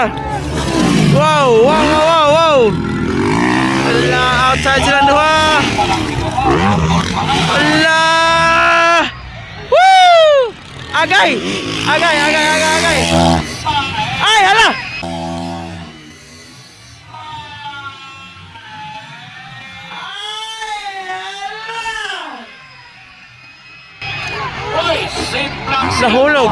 Wow, wow, wow, wow, wow. Ala, outside sila dua. Ala. Woo! Agay. Agay, agay, agay, agay. Ay, hala. Nahulog.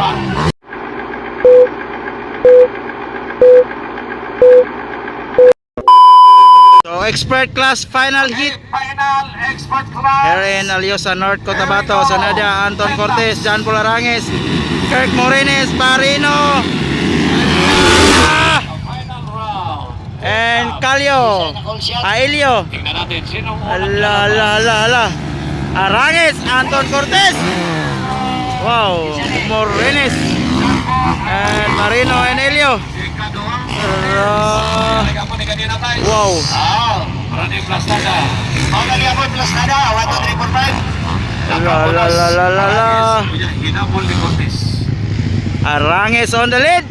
So, expert class final hit. Final expert class. Here in Alyosa North Cotabato. Sonada Anton Cortez, John Polaranges, Kirk Morines, Parino, Final round. and Calio, Aelio. Tingnan natin sino Ala, ala, ala, ala. Aranges, Anton Cortez. Wow, Morines, and Marino and Elio. Wow. Running plastada. Mau lagi apa plastada? 1 2 3 4 5. La la la la la la. Hinabol ni Cortez. Aranges on the lead.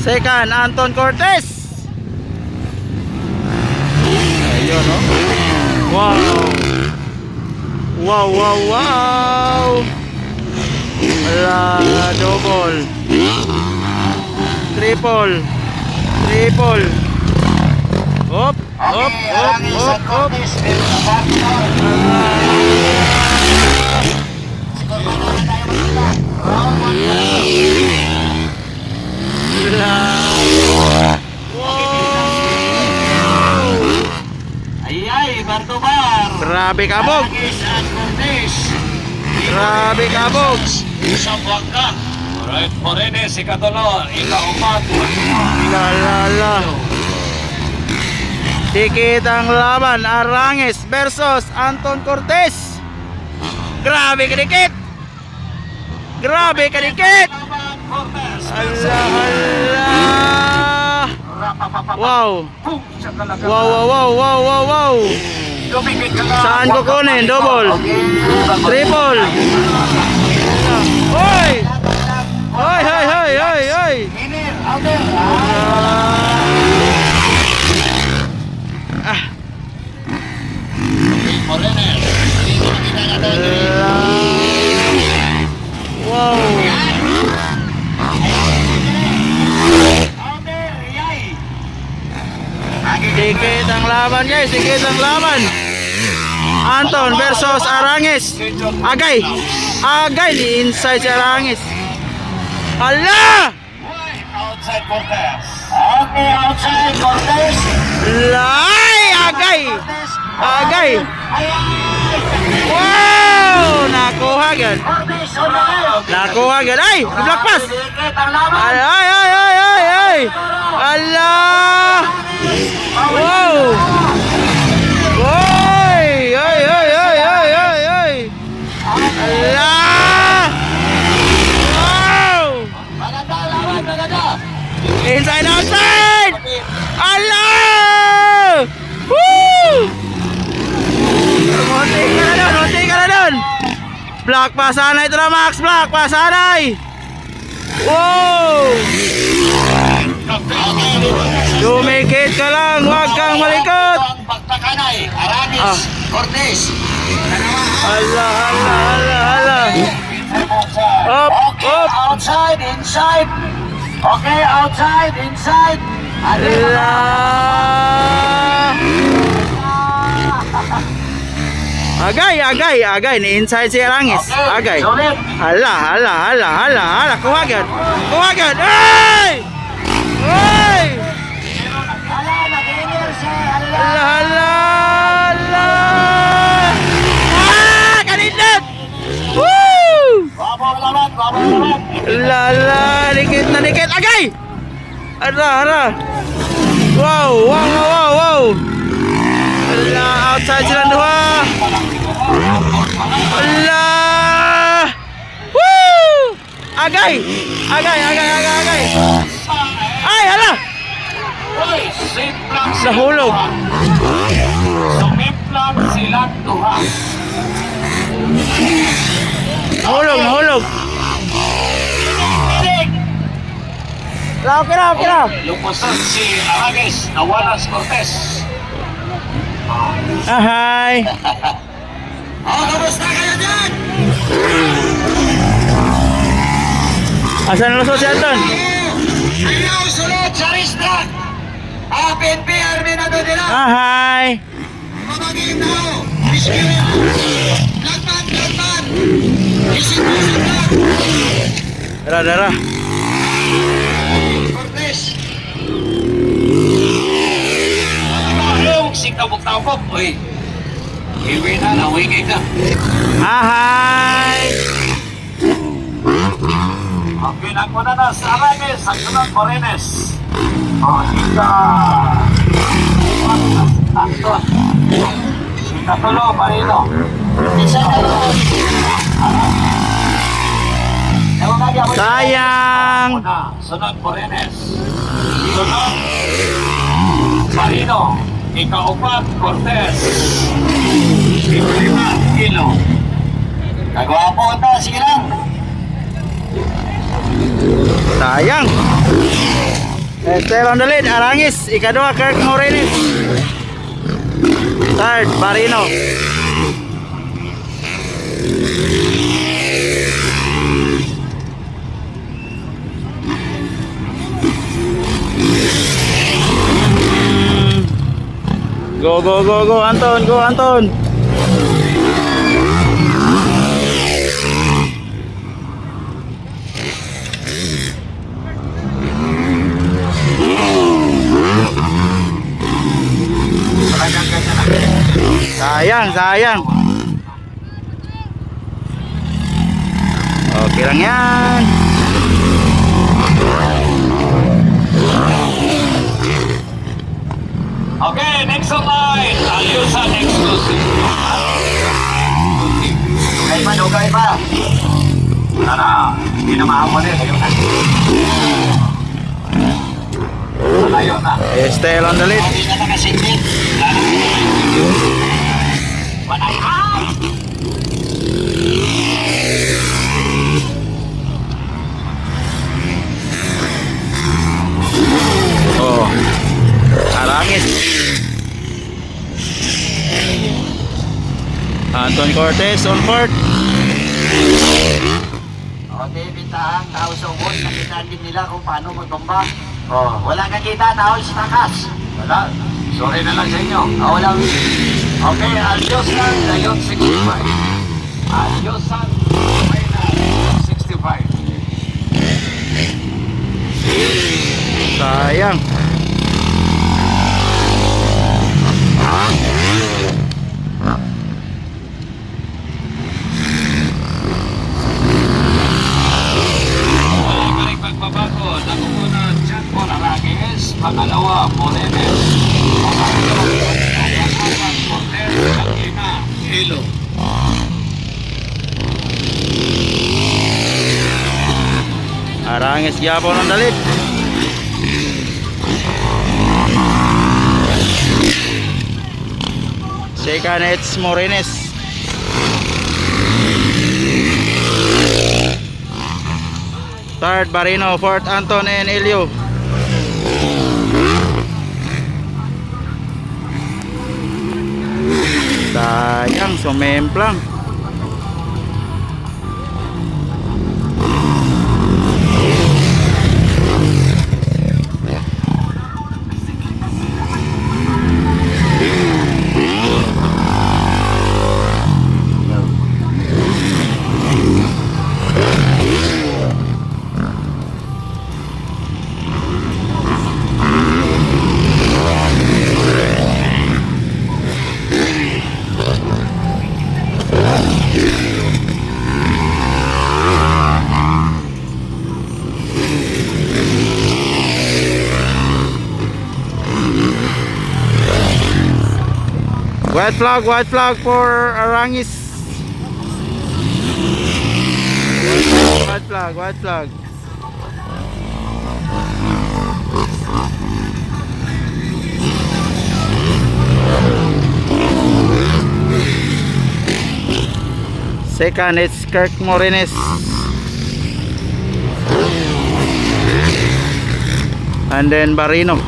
Second, Anton Cortez. Ayun, no? Wow. Wow, wow, wow. Ala, double. Triple. Triple. Hop, hop, hop, hop, hop. Ayay, Bartobar. Grabe kabog. Grabe kabog. Isang bangka. Alright, Morines, ikatulo, ikaupat. La la la. Dikit ang laban, Aranges versus Anton Cortez. Grabe kadikit. Grabe kadikit. Allah, Allah. Wow. Wow, wow, wow, wow, wow, wow. Saan ko kunin? Double. Triple. Hoy! Hoy, hoy, hoy, hoy, hoy. Wow. Dikit ang laban, guys. Dikit ang laban. Anton versus Aranges. Agay. Agay ni inside si Aranges. Hala! Outside Cortez. Okay, outside Cortez. Lay! Agay! Agay! Wow! Nakuha agad. Nakuha agad. Ay! Black pass! Ay, ay, ay, ay, ay, ay! Ala! Wow! Oy! Ay, ay, ay, ay, ay, ay! Ala! Wow! Inside, outside! Ala! Woo! Munti ka na doon! Munti ka na doon! Black pa sanay ito na, Max! Black pa sanay! Wow! Dumikit ka lang! Huwag kang malikot! Pagtakanay, Aranges, Cortez. Ala, ala, ala, ala! Up, Okay, up! outside, inside. Okay, outside, inside. Ala! Agay, agay, agay! Ni inside si Aranges! Agay! Sulit. Hala, hala, hala, hala, hala! Kuha agad! Kuha agad! Ay! Ay! Ala, nag-inner si Ala. Hala, hala, hala! Ah! Kanindot! Woo! Babang laban, babang laban. Lala, dikit na dikit. Agay! Ara, ara. Wow, wow, wow, wow, wow. Ala, outside sila dua. Ala! Woo! Agay! Agay, agay, agay, agay. Ay, hala! Uy, simplang Nahulog. Sumimplang silang duha. Nahulog, nahulog. Okay na, okay na. Lumusot si Arangues, Nawalas Cortez. Hi. Kamusta kayo dyan? Asan lusot si Anton? Ayaw sunod sa restaurant. PNP Army na doon nila. Hi. Mamagin tao. Biskira. Lagman. Isip-isip lang. Dara. Cortez. Anong si kabuk-tabok? Uy. Iwi na, nawingin ka. Hi. Ang pinagmuna na sa Arangues, ang sunod Morines. Kita. Anton. Katulo, Marino. Isa na yun. Sayang. Sunod Morines. Sunod Marino. Ikaupat, Cortez. Ikalima, Kilo. Kagwapo ito, sige lang. Sayang. Still on the lead, Arangues. Ikadua, Kirk Morines. Third, Barino. Go, Anton, go, Anton. Sayang. Okay lang yan. Okay, next on line. Aliusan exclusive. Dugay pa. Tara, hindi na mahamon eh. Malayo na. Still on the lead. Hindi na nakasingit. Panayan! Oh. Arangues. Anton Cortez on court. Okay, bintahan, tao sa ubos, nakita din nila kung paano magtumba. Wala nakita, tao sa takas. Wala, sorry na lang sa inyo. Walang... Okay, adios lang, ngayon 65. Adios lang, may na 65. Sayang. Balik pagbabago, nagumuna John Paul Arangues, pangalawa, Morines. Pangatlo, pang-apat, Cortez, pang-lima, Hilo. Arangues gyapon on the lead. Second, it's Morines. Third, Barino. Fourth, Anton and Elio. Sayang, sumemplang. White flag for Arangues. White flag. Second, it's Kirk Morines. And then Barino.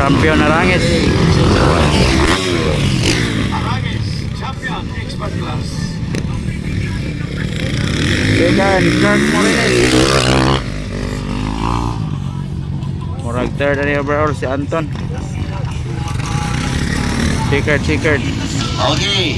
Champion Arangis. Arangis, champion, expert class. Second, Kirk Morales. Murag third na overall si Anton. Checkered. Okay,